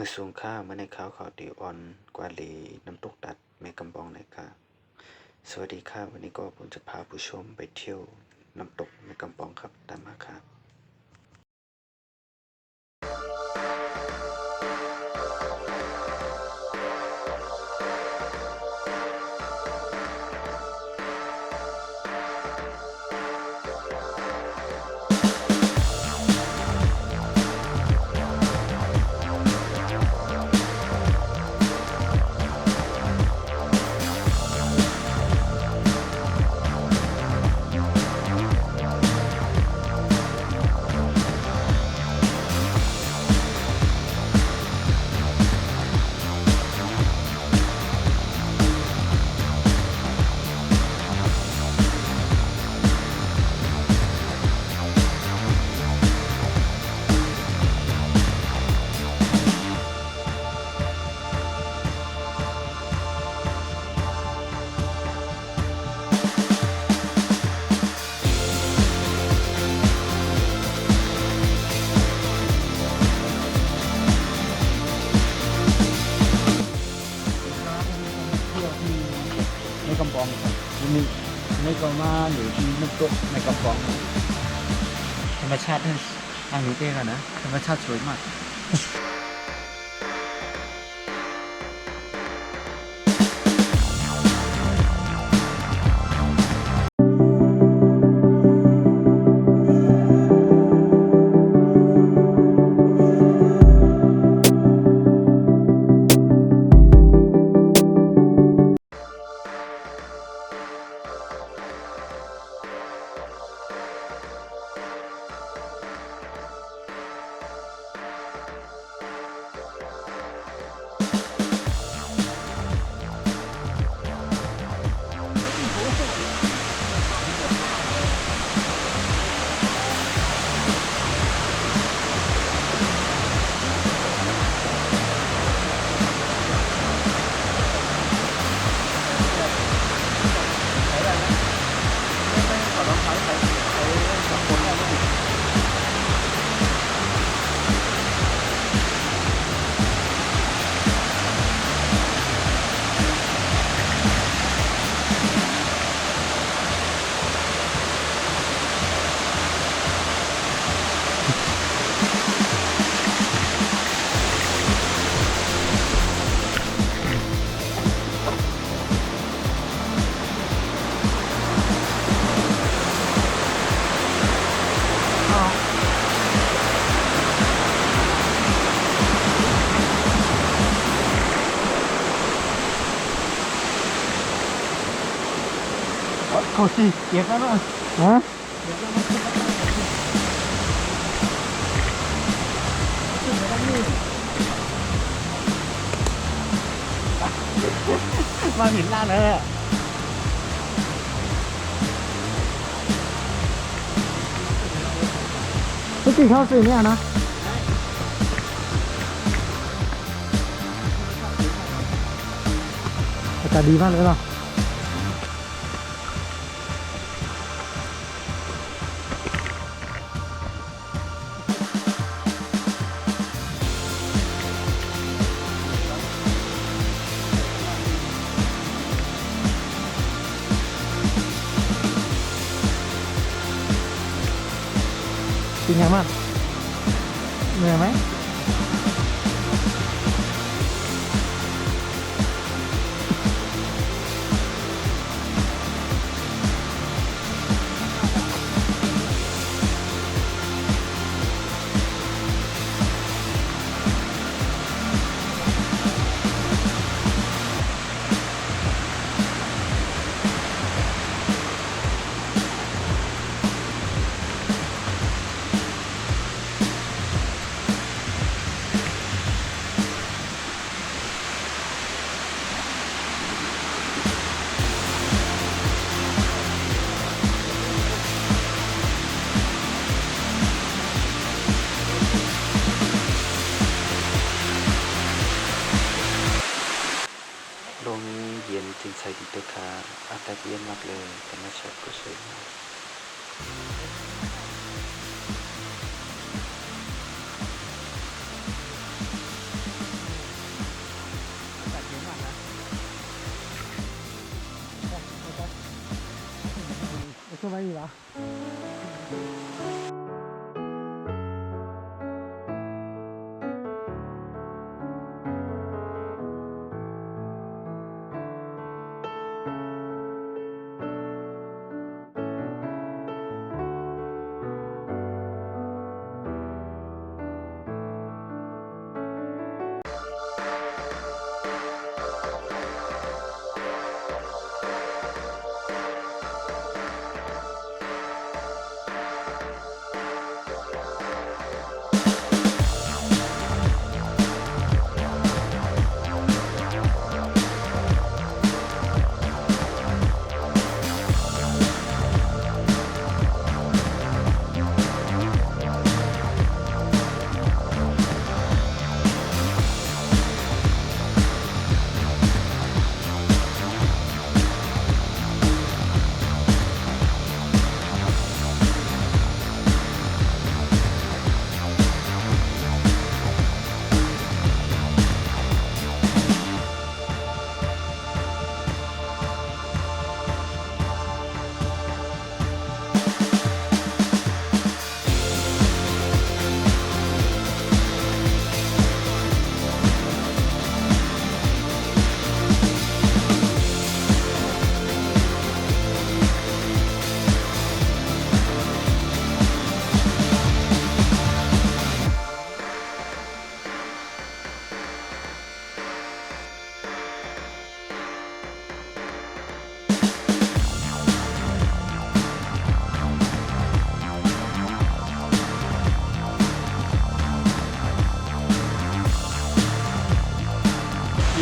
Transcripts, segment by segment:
มาสูงข้าวมาในข้าวขาวตีอ่อนกว่าลีน้ำตกตัดแม่กำปองนะครับสวัสดีครับวันนี้ก็ผมจะพาผู้ชมไปเที่ยวน้ำตกแม่กำปองครับตามมาครับเที่ยวที่ในกำปองครับนี่ในก็มาอยู่ที่น้ำตกในกำปองธรรมชาตินั่นทางนี้เต้กันนะธรรมชาติสวยมากเขาสิเก็บแล้วเนาะฮะมาเห็นหน้าเลยอ่ะพี่กินข้าวสิเนี่ยนะอากาศดีมากเลยเนาะเป็นไงบ้างเหนื่อยไหมโรงนี้เย็นจริงใส่ดีตัวค่ะอากาศเย็นมากเลยธรรมชาติก็สวยมาก สบายดีปะ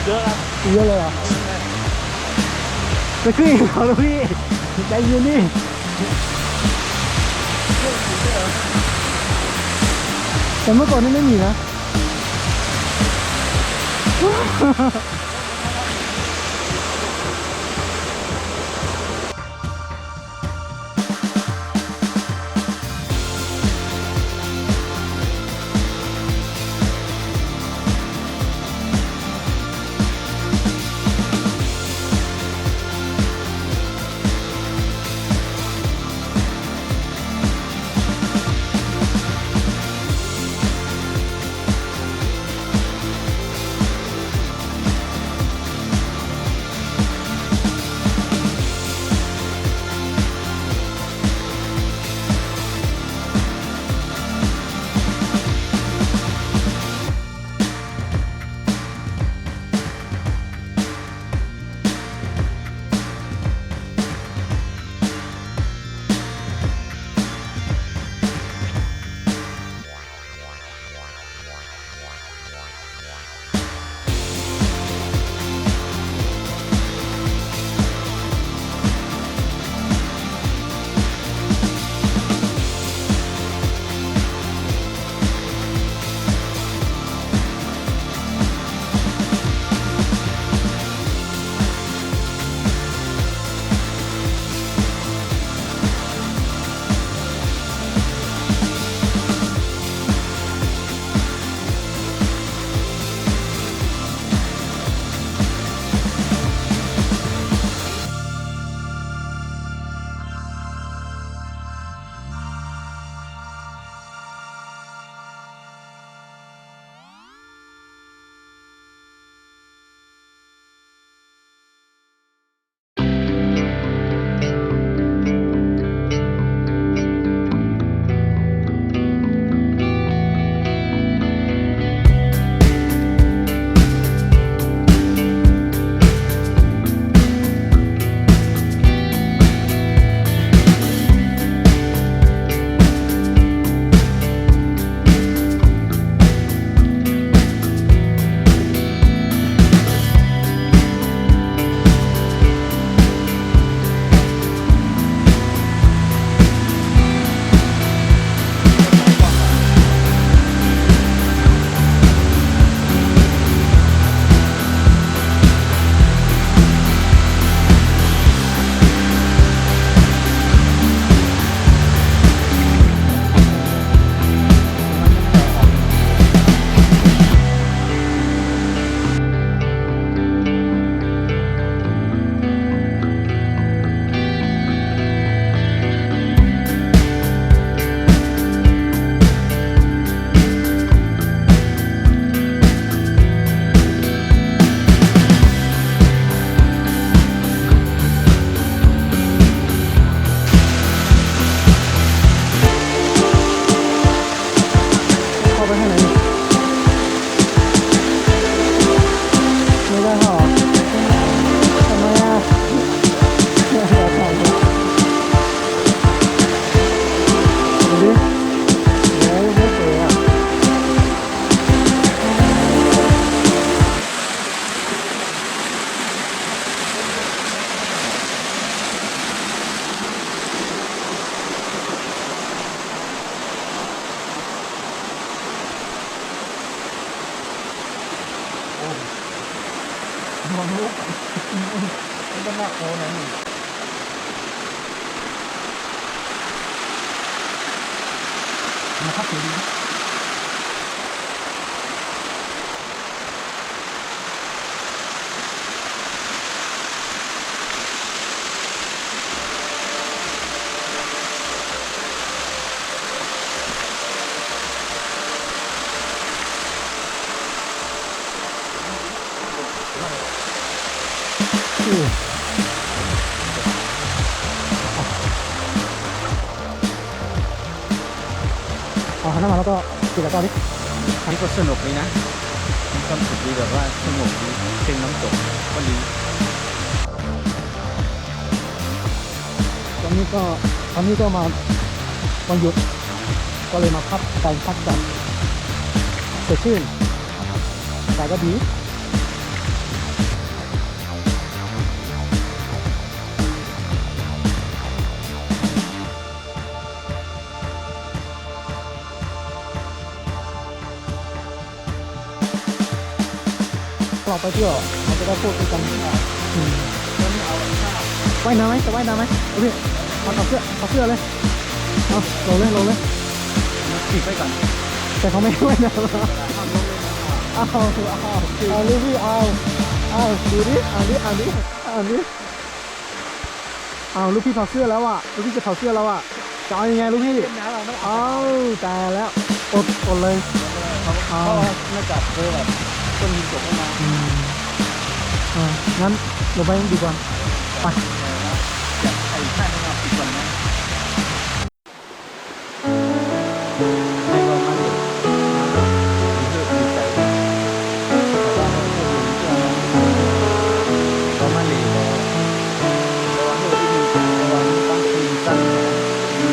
เยอะครับเยอะเลยเหรอจะขึ้นเขาแล้วพี่ใจเย็นนี่แต่เมื่อก่อนนี่ไม่มีนะ มองลูกมันก็น่าโอ้นะนี่นะครับถือดีเอาหันหน้ามาแล้วก็ติดแล้วก็ดิ อันนี้ก็สนุกดีนะมีความสุขดีแบบว่าสงบดีเชิงน้ำตกก็ดี ตอนนี้ก็มาวันหยุดก็เลยมาพักใจพักจากสดชื่นแต่ก็ดีเราไปเที่ยวเราจะได้พูดคุยกันว่ายน้ำไหมจะว่ายน้ำไหมเอาพี่เอาเสื้อเลยเอาลงเลย ปิดไว้ก่อน แต่เขาไม่ให้ว่ายน้ำเอาลูกพี่เอาดูดิเอาลูกพี่ถอดเสื้อแล้วอ่ะลูกพี่จะถอดเสื้อแล้วอ่ะจะเอายังไงลูกพี่เอาแต่แล้วอดเลยเพราะว่าน่าจะแบบต้นหินตกมา งั้นลงไปดีกว่าไป อยากใส่ท่านี้มาปิดก่อนนะให้ว่ามันดีใจก็มาเลยระวังด้วยที่ระวังตั้งคืนสั้นมี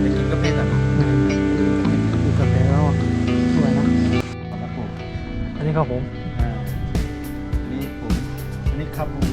ไปกินกาแฟก่อน อยู่กับแล้วสวยนะอันนี้ครับผม อันนี้ผมอันนี้ครับผม